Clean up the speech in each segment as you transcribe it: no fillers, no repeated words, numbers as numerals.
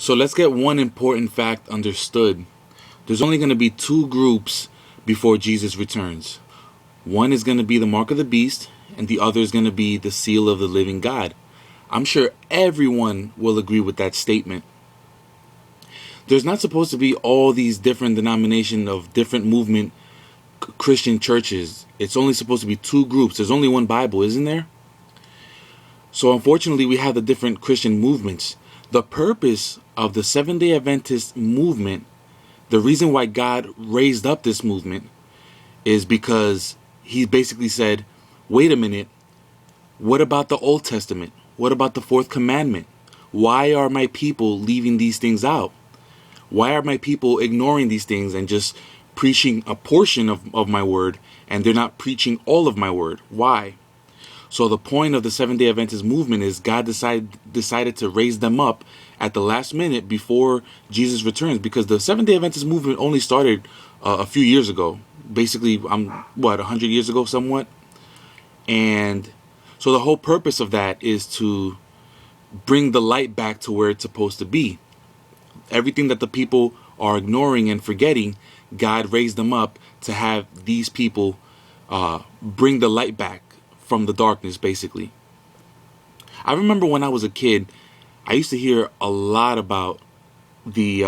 So let's get one important fact understood. There's only going to be two groups before Jesus returns. One is going to be the mark of the beast, and the other is going to be the seal of the living God. I'm sure everyone will agree with that statement. There's not supposed to be all these different denominations of different movement Christian churches. It's only supposed to be two groups. There's only one Bible, isn't there? So unfortunately, we have the different Christian movements. The purpose of the Seventh-day Adventist movement, the reason why God raised up this movement, is because he basically said, wait a minute, what about the Old Testament? What about the fourth commandment? Why are my people leaving these things out? Why are my people ignoring these things and just preaching a portion of my word, and they're not preaching all of my word? Why? So the point of the Seventh-day Adventist movement is God decided to raise them up at the last minute before Jesus returns, because the Seventh-day Adventist movement only started a few years ago. Basically, 100 years ago somewhat. And so the whole purpose of that is to bring the light back to where it's supposed to be. Everything that the people are ignoring and forgetting, God raised them up to have these people bring the light back from the darkness, basically. I remember when I was a kid, I used to hear a lot about the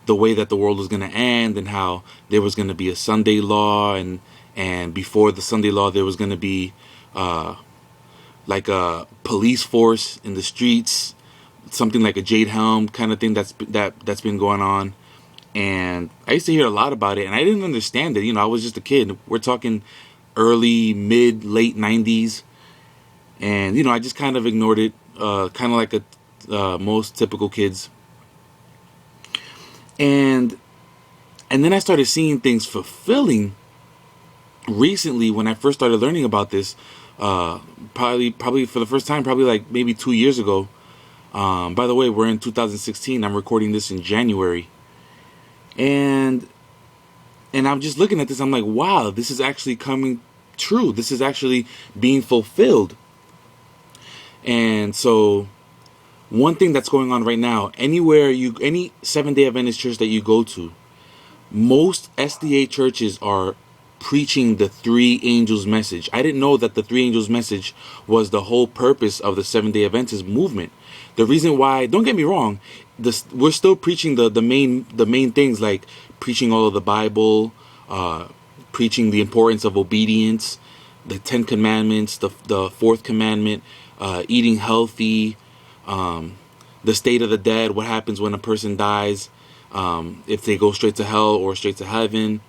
way that the world was going to end, and how there was going to be a Sunday law, and before the Sunday law there was going to be like a police force in the streets, something like a Jade Helm kind of thing that's been going on. And I used to hear a lot about it, and I didn't understand it. I was just a kid. We're talking early, mid, late 90s. And, I just kind of ignored it, kind of like most typical kids. And then I started seeing things fulfilling recently when I first started learning about this, probably for the first time, probably like maybe 2 years ago. By the way, we're in 2016. I'm recording this in January. And I'm just looking at this. I'm like, wow, this is actually coming true. This is actually being fulfilled. And so one thing that's going on right now, any Seventh-day Adventist church that you go to, most SDA churches are preaching the three angels message. I didn't know that the three angels message was the whole purpose of the Seventh-day Adventist movement. The reason why, don't get me wrong, we're still preaching the main things, like preaching all of the Bible, preaching the importance of obedience, the 10 commandments, the fourth commandment, eating healthy, the state of the dead, what happens when a person dies, if they go straight to hell or straight to heaven.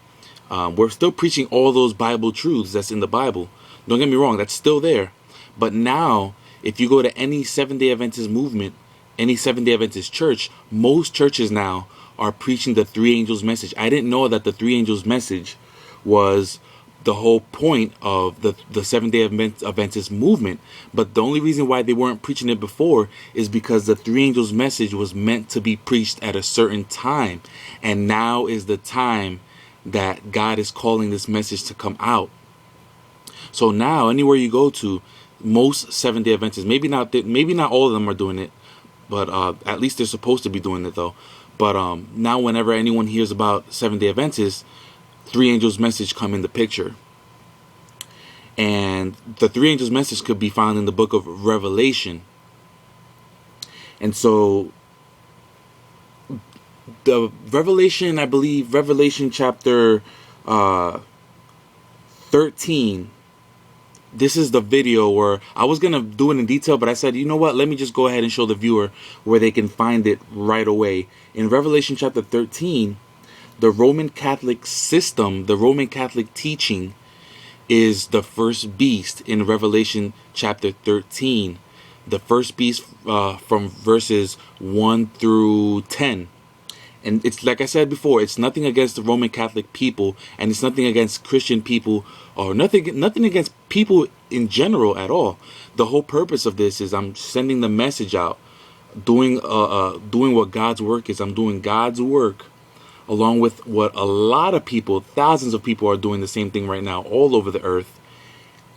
We're still preaching all those Bible truths that's in the Bible. Don't get me wrong, that's still there. But now, if you go to any Seventh-day Adventist movement, any Seventh-day Adventist church, most churches now are preaching the three angels message. I didn't know that the three angels message was the whole point of the Seventh-day Adventist movement. But the only reason why they weren't preaching it before is because the three angels message was meant to be preached at a certain time. And now is the time that God is calling this message to come out. So now, anywhere you go to, most Seventh-day Adventists, maybe not all of them are doing it, but at least they're supposed to be doing it though. But now, whenever anyone hears about Seventh-day Adventists, three angels message come in the picture. And the three angels message could be found in the book of Revelation. And so the Revelation, I believe, Revelation chapter 13. This is the video where I was going to do it in detail, but I said, you know what? Let me just go ahead and show the viewer where they can find it right away. In Revelation chapter 13, the Roman Catholic system, the Roman Catholic teaching is the first beast in Revelation chapter 13. The first beast from verses 1 through 10. And it's like I said before, it's nothing against the Roman Catholic people, and it's nothing against Christian people, or nothing against people in general at all. The whole purpose of this is I'm sending the message out, doing what God's work is. I'm doing God's work along with what a lot of people, thousands of people, are doing the same thing right now all over the earth.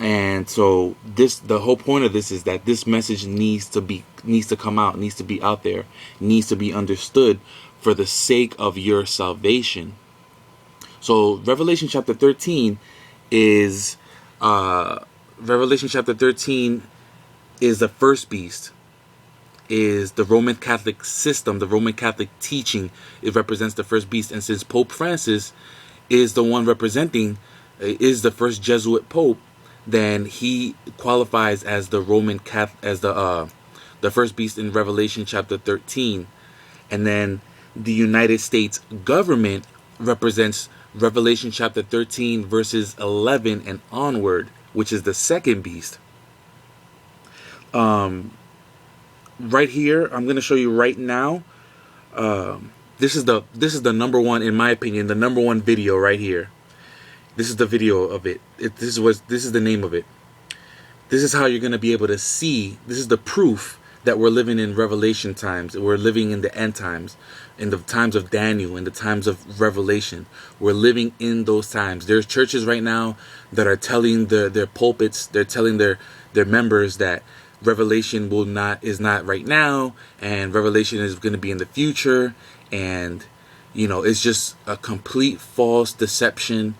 And so the whole point of this is that this message needs to come out, needs to be out there, needs to be understood for the sake of your salvation. So Revelation chapter 13 is Revelation chapter 13 is the first beast, is the Roman Catholic system, the Roman Catholic teaching. It represents the first beast. And since Pope Francis is the one representing, is the first Jesuit Pope, then he qualifies as the Roman Catholic, as the first beast in Revelation chapter 13. And then the United States government represents Revelation chapter 13 verses 11 and onward, which is the second beast. Right here, I'm going to show you right now. This is the number one, in my opinion, the number one video right here. This is the video of it. This is the name of it. This is how you're going to be able to see. This is the proof that we're living in Revelation times. We're living in the end times, in the times of Daniel, in the times of Revelation. We're living in those times. There's churches right now that are telling their pulpits, they're telling their members that Revelation is not right now, and Revelation is going to be in the future, and it's just a complete false deception.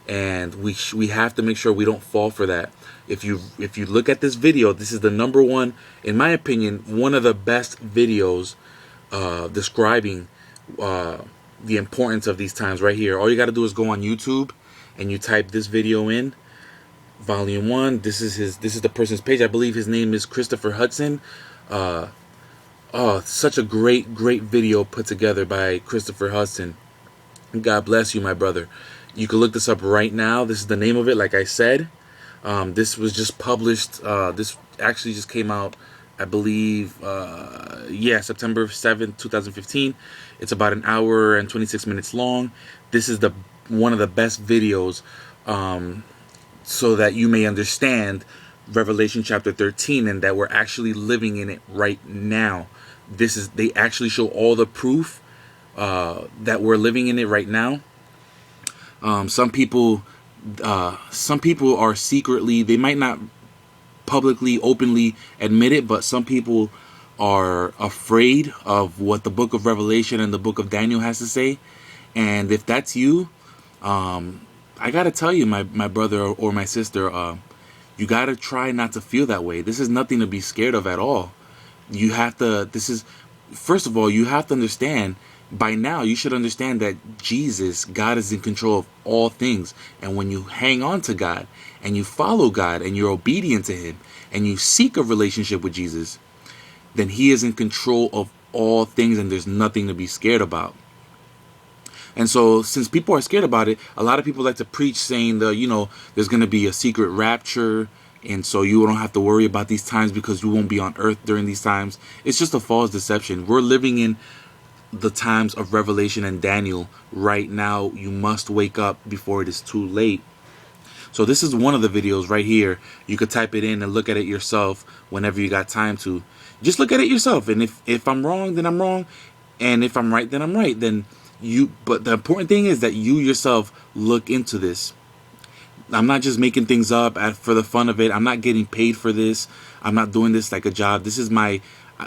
And we have to make sure we don't fall for that. If you look at this video, this is the number one, in my opinion, one of the best videos describing the importance of these times right here. All you got to do is go on YouTube and you type this video in, volume 1. This is the person's page. I believe his name is Christopher Hudson. Such a great video put together by Christopher Hudson. God bless you, my brother. You can look this up right now. This is the name of it, like I said. This was just published. This actually just came out, I believe, September 7th, 2015. It's about an hour and 26 minutes long. This is one of the best videos, so that you may understand Revelation chapter 13 and that we're actually living in it right now. They actually show all the proof that we're living in it right now. Some people are secretly, they might not publicly, openly admit it, but some people are afraid of what the book of Revelation and the book of Daniel has to say. And if that's you, I gotta tell you, my brother or my sister, you gotta try not to feel that way. This is nothing to be scared of at all. First of all, you have to understand. By now, you should understand that God is in control of all things. And when you hang on to God and you follow God and you're obedient to Him and you seek a relationship with Jesus, then He is in control of all things and there's nothing to be scared about. And so since people are scared about it, a lot of people like to preach saying there's going to be a secret rapture. And so you don't have to worry about these times because you won't be on earth during these times. It's just a false deception. We're living in the times of Revelation and Daniel right now. You must wake up before it is too late. So this is one of the videos right here. You could type it in and look at it yourself whenever you got time to. Just look at it yourself. And if I'm wrong, then I'm wrong. And if I'm right, then I'm right. But the important thing is that you yourself look into this. I'm not just making things up for the fun of it. I'm not getting paid for this. I'm not doing this like a job.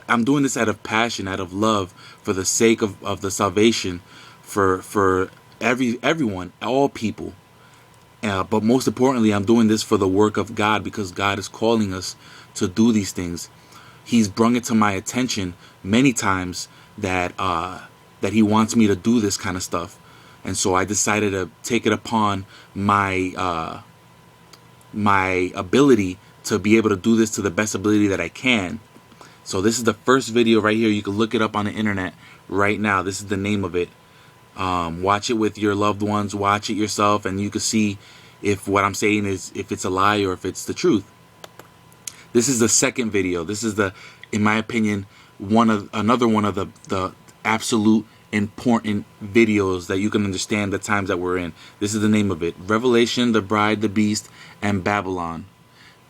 I'm doing this out of passion, out of love, for the sake of the salvation, for everyone, all people. But most importantly, I'm doing this for the work of God, because God is calling us to do these things. He's brought it to my attention many times that He wants me to do this kind of stuff. And so I decided to take it upon my ability to be able to do this to the best ability that I can. So this is the first video right here. You can look it up on the internet right now. This is the name of it. Watch it with your loved ones. Watch it yourself, and you can see if what I'm saying is, if it's a lie or if it's the truth. This is the second video. This is in my opinion, another one of the absolute important videos that you can understand the times that we're in. This is the name of it: Revelation, the Bride, the Beast, and Babylon.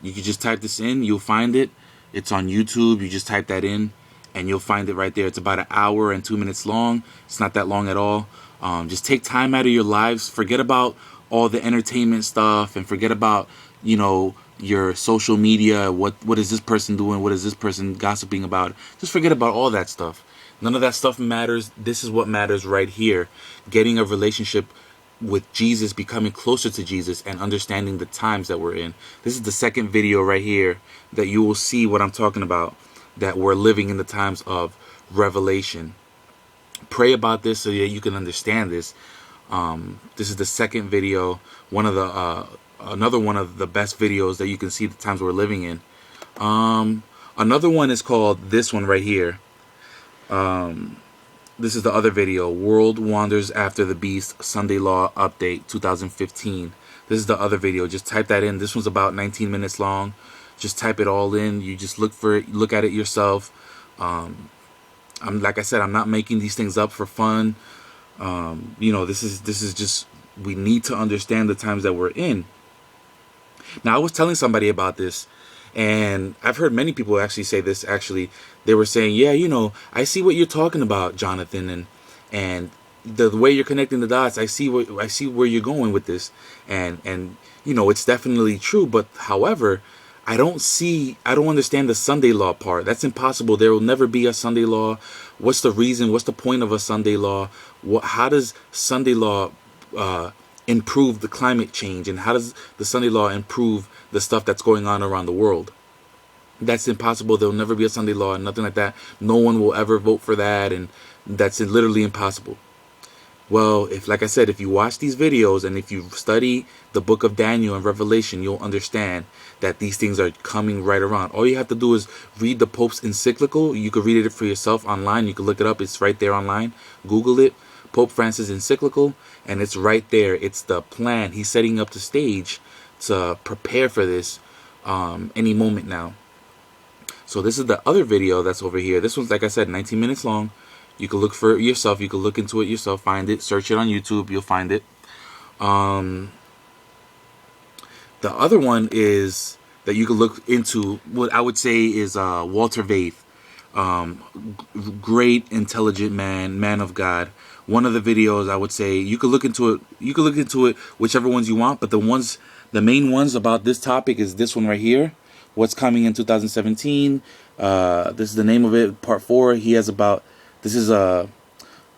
You can just type this in. You'll find it. It's on YouTube. You just type that in and you'll find it right there. It's about an hour and 2 minutes long. It's not that long at all. Just take time out of your lives. Forget about all the entertainment stuff and forget about, you know, your social media. What is this person doing? What is this person gossiping about? Just forget about all that stuff. None of that stuff matters. This is what matters right here. Getting a relationship with Jesus, becoming closer to Jesus, and understanding the times that we're in. This is the second video right here that you will see what I'm talking about, that we're living in the times of Revelation. Pray about this so that you can understand this. This is the second video, one of the another one of the best videos that you can see the times we're living in. Another one is called this one right here. This is the other video, World Wanders After the Beast Sunday Law Update 2015. This is the other video. Just type that in. This one's about 19 minutes long. Just type it all in. You just look for it, look at it yourself. Like I said, I'm not making these things up for fun. You know, this is just, we need to understand the times that we're in. Now, I was telling somebody about this, and I've heard many people actually say this. Actually, they were saying, yeah, you know, I see what you're talking about, Jonathan, and the way you're connecting the dots, I see where you're going with this, and you know, it's definitely true. But however, I don't understand the Sunday law part. That's impossible. There will never be a Sunday law. What's the reason? What's the point of a Sunday law? How does Sunday law improve the climate change? And how does the Sunday law improve the stuff that's going on around the world? That's impossible. There'll never be a Sunday law and nothing like that. No one will ever vote for that. And that's literally impossible. Well, like I said, if you watch these videos and if you study the book of Daniel and Revelation, you'll understand that these things are coming right around. All you have to do is read the Pope's encyclical. You can read it for yourself online. You can look it up. It's right there online. Google it, Pope Francis encyclical, and it's right there. It's the plan. He's setting up the stage to prepare for this any moment now. So this is the other video that's over here. This one's, like I said, 19 minutes long. You can look for it yourself. You can look into it yourself. Find it. Search it on YouTube. You'll find it. The other one is that you can look into, what I would say is Walter Vaith. Great, intelligent man of God. One of the videos, I would say, you could look into it. You could look into it, whichever ones you want. But the main ones about this topic is this one right here. What's coming in 2017. This is the name of it, part 4. He has about, this is a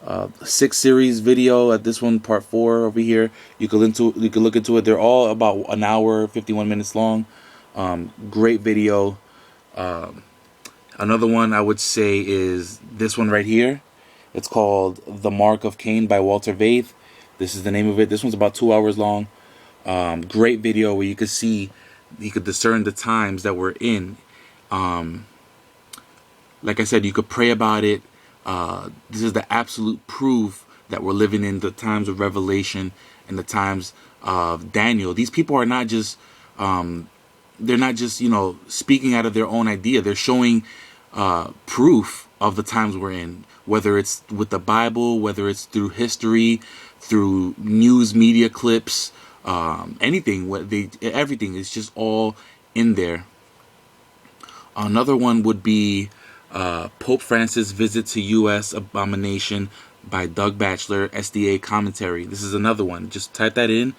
6-series video at this one, part 4 over here. You can look into it. They're all about an hour, 51 minutes long. Great video. Another one I would say is this one right here. It's called The Mark of Cain by Walter Vaith. This is the name of it. This one's about 2 hours long. Great video where you could see, you could discern the times that we're in. Like I said, you could pray about it. This is the absolute proof that we're living in the times of Revelation and the times of Daniel. These people are not just, they're not just, you know, speaking out of their own idea. They're showing proof of the times we're in, whether it's with the Bible, whether it's through history, through news media clips, anything. Everything is just all in there. Another one would be Pope Francis Visit to U.S. Abomination by Doug Batchelor, SDA commentary. This is another one. Just type that in.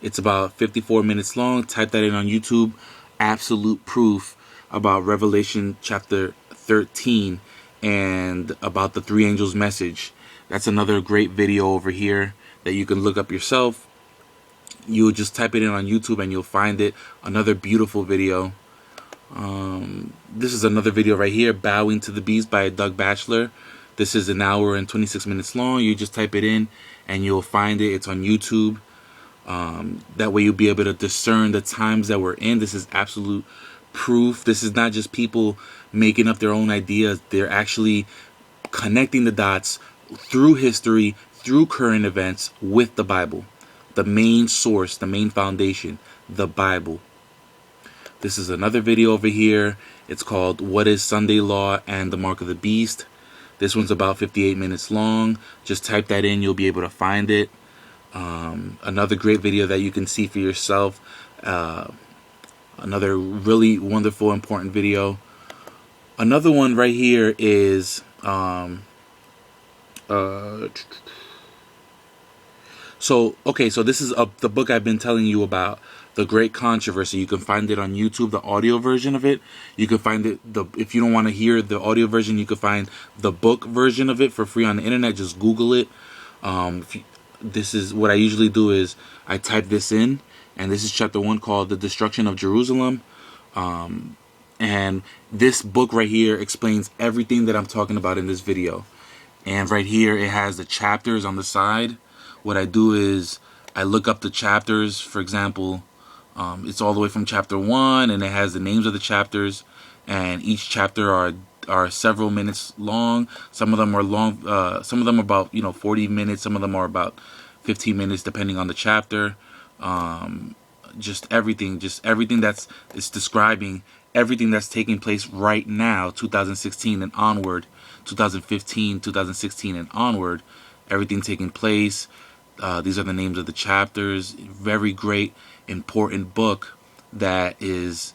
It's about 54 minutes long. Type that in on YouTube. Absolute proof about Revelation chapter 13 and about the 3 angels message. That's another great video over here that you can look up yourself. You'll just type it in on YouTube and you'll find it. Another beautiful video. This is another video right here, Bowing to the Beast by Doug Batchelor. This is an hour and 26 minutes long. You just type it in and you'll find it. It's on YouTube. That way you'll be able to discern the times that we're in. This is absolute proof. This is not just people making up their own ideas. They're actually connecting the dots through history, through current events with the Bible. The main source, the main foundation, the Bible. This is another video over here. It's called What is Sunday Law and the Mark of the Beast. This one's about 58 minutes long. Just type that in. You'll be able to find it. Another great video that you can see for yourself. Another really wonderful, important video. Another one right here is So this is the book I've been telling you about, The Great Controversy. You can find it on YouTube, the audio version of it. You can find it, if you don't want to hear the audio version, you can find the book version of it for free on the internet. Just Google it. This is what I usually do is I type this in, and this is chapter 1 called The Destruction of Jerusalem. And this book right here explains everything that I'm talking about in this video. And right here, it has the chapters on the side. What I do is I look up the chapters. For example, it's all the way from chapter 1, and it has the names of the chapters. And each chapter are several minutes long. Some of them are long. Some of them are about 40 minutes. Some of them are about 15 minutes, depending on the chapter. Just everything that's it's describing everything that's taking place right now, 2016 and onward, 2015, 2016 and onward, everything taking place. These are the names of the chapters. Very great, important book that is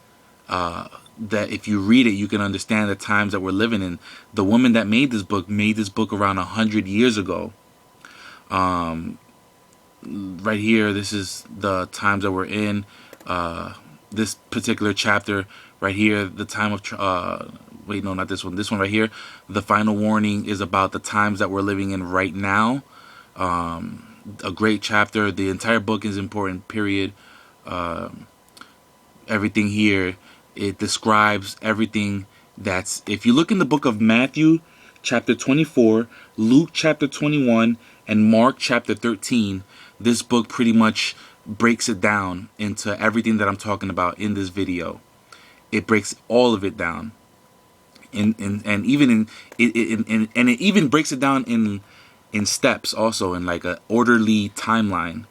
that if you read it, you can understand the times that we're living in. The woman that made this book around 100 years ago. Right here, this is the times that we're in. This particular chapter right here, the time of wait, no, not this one. This one right here. The final warning is about the times that we're living in right now. A great chapter. The entire book is important, period. Everything here, it describes everything that's, if you look in the book of Matthew chapter 24, Luke chapter 21, and Mark chapter 13, this book pretty much breaks it down into everything that I'm talking about in this video. It breaks all of it down. And even it even breaks it down in steps, also in like a orderly timeline.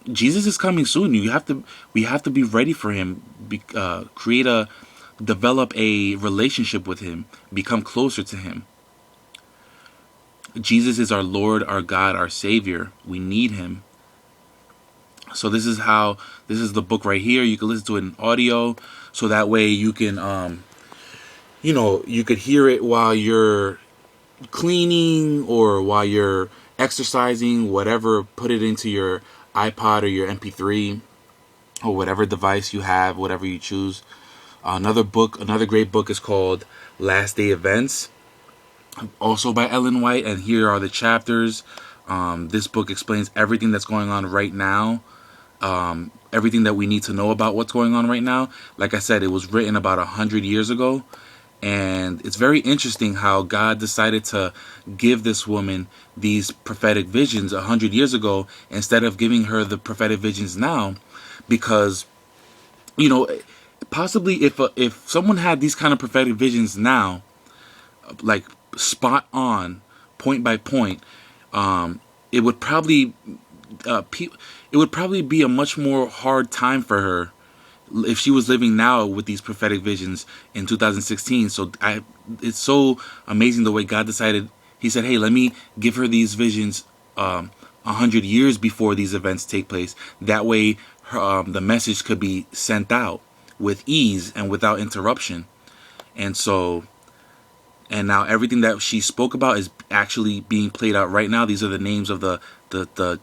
Jesus is coming soon. We have to be ready for him. Develop a relationship with him. Become closer to him. Jesus is our Lord, our God, our Savior. We need him. So this is the book right here. You can listen to it in audio, so that way you can you could hear it while you're cleaning or while you're exercising, whatever. Put it into your iPod or your MP3 or whatever device you have, whatever you choose. Another great book is called Last Day Events, also by Ellen White, and here are the chapters. This book explains everything that's going on right now, everything that we need to know about what's going on right now. Like I said, it was written about 100 years ago, and it's very interesting how God decided to give this woman these prophetic visions 100 years ago instead of giving her the prophetic visions now, because possibly if someone had these kind of prophetic visions now, like spot on, point by point, it would probably be a much more hard time for her if she was living now with these prophetic visions in 2016. So it's so amazing the way God decided. He said, hey, let me give her these visions 100 years before these events take place. That way the message could be sent out with ease and without interruption. And now everything that she spoke about is actually being played out right now. These are the names of the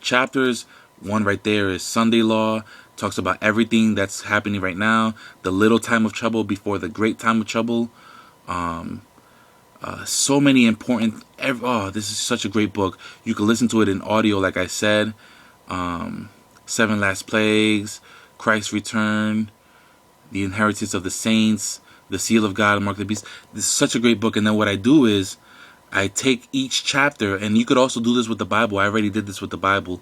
chapters. One right there is Sunday Law. Talks about everything that's happening right now. The little time of trouble before the great time of trouble. So many important. This is such a great book. You can listen to it in audio, like I said. 7 Last Plagues, Christ's Return, The Inheritance of the Saints, The Seal of God, Mark of the Beast. This is such a great book. And then what I do is I take each chapter, and you could also do this with the Bible. I already did this with the Bible.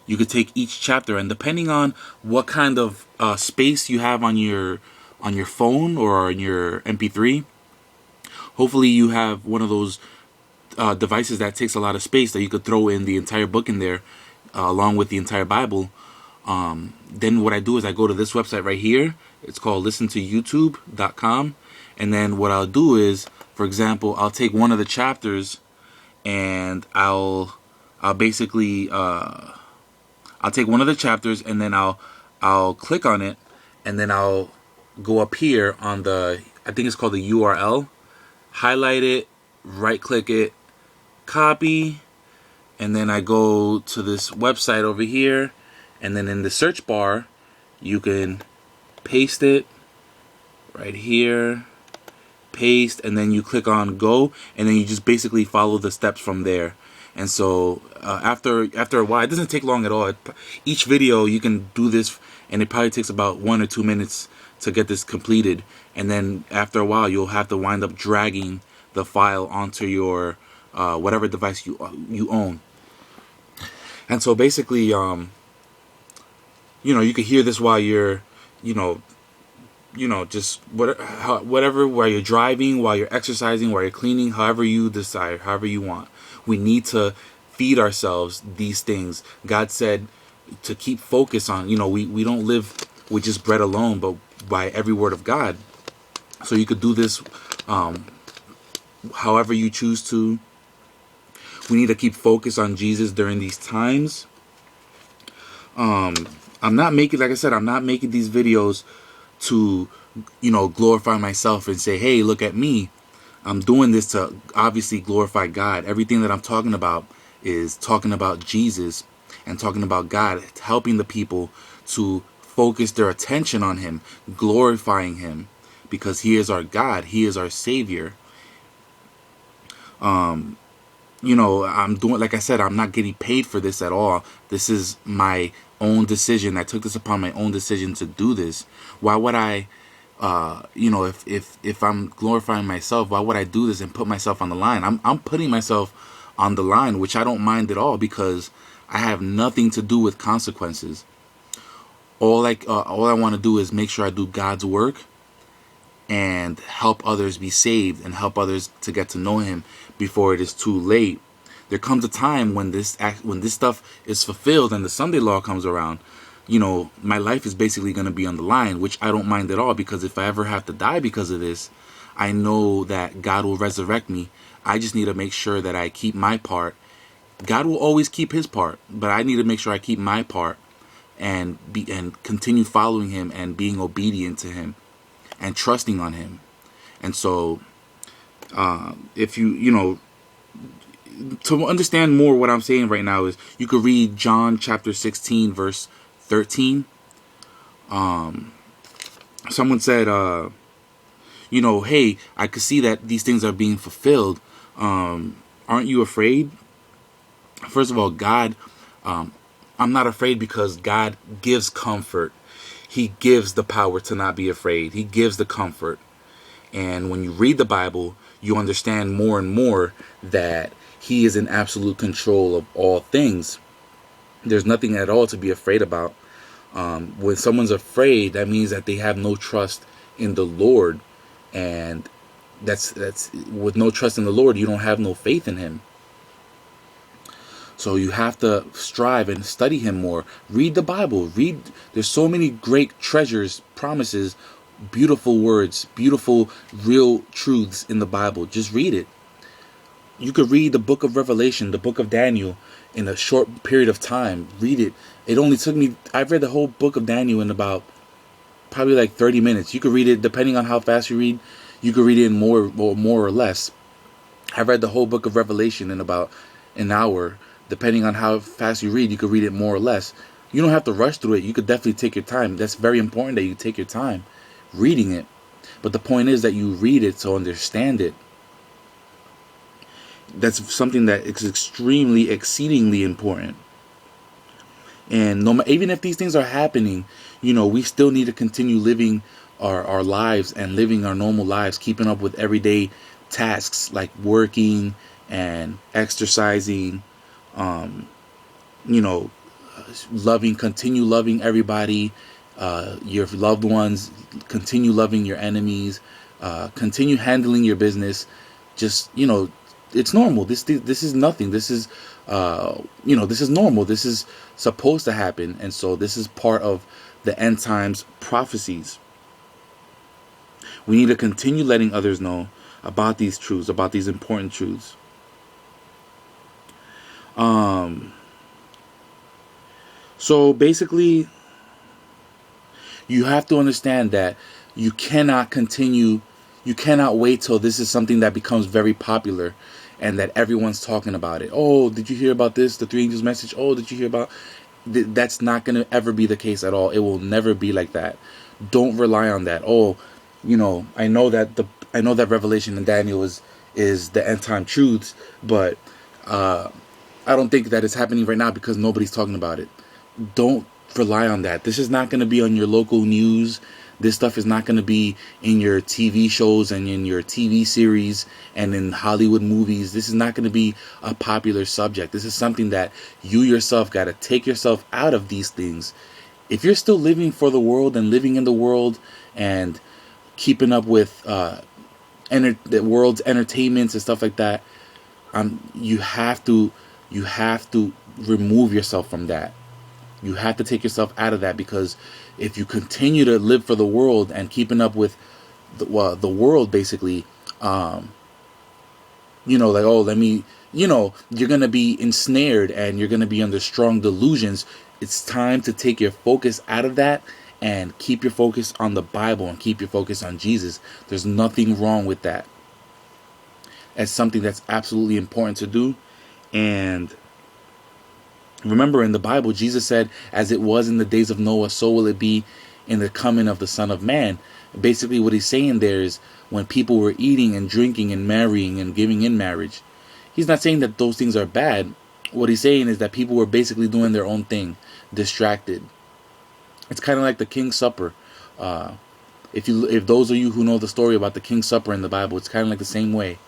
You could take each chapter, and depending on what kind of space you have on your phone or on your MP3, hopefully you have one of those devices that takes a lot of space that you could throw in the entire book in there, along with the entire Bible. Then what I do is I go to this website right here. It's called listentoyoutube.com. And then what I'll do is, for example, I'll take one of the chapters and I'll basically I'll take one of the chapters and then I'll click on it, and then I'll go up here on the, I think it's called the URL, highlight it, right click it, copy, and then I go to this website over here, and then in the search bar you can paste it right here, paste, and then you click on go, and then you just basically follow the steps from there. And so after a while, it doesn't take long at all. Each video you can do this, and it probably takes about 1 or 2 minutes to get this completed. And then after a while, you'll have to wind up dragging the file onto your whatever device you own. And so basically, you can hear this while you're, just whatever, while you're driving, while you're exercising, while you're cleaning, however you decide, however you want. We need to feed ourselves these things. God said to keep focus on, we don't live with just bread alone, but by every word of God. So you could do this however you choose to. We need to keep focus on Jesus during these times. I'm not making these videos to, glorify myself and say, hey, look at me. I'm doing this to obviously glorify God. Everything that I'm talking about is talking about Jesus and talking about God, helping the people to focus their attention on Him, glorifying Him, because He is our God. He is our Savior. I'm doing, like I said, I'm not getting paid for this at all. This is my own decision. I took this upon my own decision to do this. Why would I, if I'm glorifying myself, why would I do this and put myself on the line? I'm putting myself on the line, which I don't mind at all, because I have nothing to do with consequences. All I want to do is make sure I do God's work and help others be saved and help others to get to know Him before it is too late. There comes a time when this stuff is fulfilled and the Sunday law comes around. My life is basically going to be on the line, which I don't mind at all, because if I ever have to die because of this, I know that God will resurrect me. I just need to make sure that I keep my part. God will always keep His part, but I need to make sure I keep my part and continue following Him and being obedient to Him and trusting on Him. And so, if to understand more what I'm saying right now, is you could read John chapter 16 verse 13. Someone said, hey, I could see that these things are being fulfilled. Aren't you afraid? First of all, God, I'm not afraid because God gives comfort. He gives the power to not be afraid. He gives the comfort. And when you read the Bible, you understand more and more that He is in absolute control of all things. There's nothing at all to be afraid about. When someone's afraid, that means that they have no trust in the Lord. And that's with no trust in the Lord, you don't have no faith in Him. So you have to strive and study Him more. Read the Bible. There's so many great treasures, promises, beautiful words, beautiful, real truths in the Bible. Just read it. You could read the book of Revelation, the book of Daniel, in a short period of time. Read it. It only took me, I've read the whole book of Daniel in about probably like 30 minutes. You could read it, depending on how fast you read, you could read it in more or less. I've read the whole book of Revelation in about an hour. Depending on how fast you read, you could read it more or less. You don't have to rush through it. You could definitely take your time. That's very important that you take your time reading it. But the point is that you read it to understand it. That's something that is extremely, exceedingly important. And even if these things are happening, we still need to continue living our lives and living our normal lives, keeping up with everyday tasks like working and exercising, continue loving everybody, your loved ones, continue loving your enemies, continue handling your business. Just, it's normal. This is nothing. This is, this is normal. This is supposed to happen. And so this is part of the end times prophecies. We need to continue letting others know about these truths, about these important truths. So basically, you have to understand that you cannot continue You cannot wait till this is something that becomes very popular and that everyone's talking about it. Oh, did you hear about this? The three angels message. Oh, did you hear about... That's not going to ever be the case at all. It will never be like that. Don't rely on that. Oh, I know that Revelation and Daniel is the end time truths, but I don't think that it's happening right now because nobody's talking about it. Don't rely on that. This is not going to be on your local news. This stuff is not going to be in your TV shows and in your TV series and in Hollywood movies. This is not going to be a popular subject. This is something that you yourself got to take yourself out of these things. If you're still living for the world and living in the world and keeping up with the world's entertainments and stuff like that, you have to remove yourself from that. You have to take yourself out of that, because if you continue to live for the world and keeping up with the world, basically, like, oh, let me, you're going to be ensnared and you're going to be under strong delusions. It's time to take your focus out of that and keep your focus on the Bible and keep your focus on Jesus. There's nothing wrong with that. It's something that's absolutely important to do. And remember, in the Bible, Jesus said, as it was in the days of Noah, so will it be in the coming of the Son of Man. Basically, what he's saying there is when people were eating and drinking and marrying and giving in marriage, he's not saying that those things are bad. What he's saying is that people were basically doing their own thing, distracted. It's kind of like the King's Supper. If those of you who know the story about the King's Supper in the Bible, it's kind of like the same way.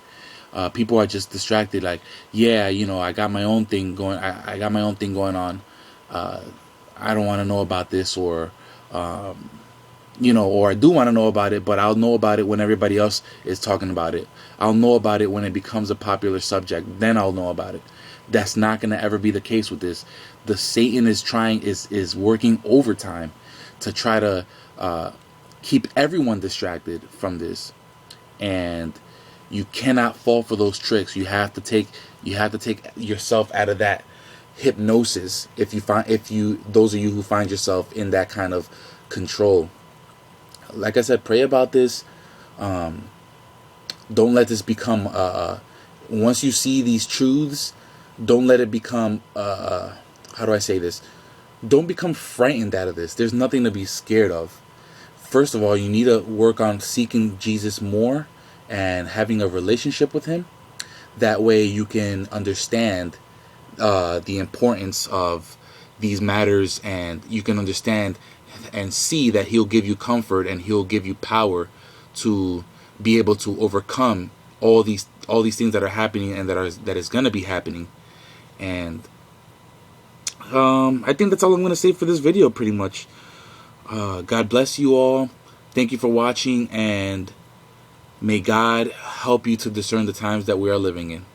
People are just distracted, like, yeah, I got my own thing going. I got my own thing going on. I don't want to know about this, or or I do want to know about it, but I'll know about it when everybody else is talking about it. I'll know about it when it becomes a popular subject. Then I'll know about it. That's not going to ever be the case with this. The Satan is working overtime to try to keep everyone distracted from this, and you cannot fall for those tricks. You have to take yourself out of that hypnosis. Those of you who find yourself in that kind of control, like I said, pray about this. Don't let this become once you see these truths, don't let it become how do I say this? Don't become frightened out of this. There's nothing to be scared of. First of all, you need to work on seeking Jesus more and having a relationship with him. That way you can understand the importance of these matters, and you can understand and see that he'll give you comfort and he'll give you power to be able to overcome all these things that are happening and that is going to be happening. And I think that's all I'm going to say for this video, pretty much. God bless you all. Thank you for watching, and may God help you to discern the times that we are living in.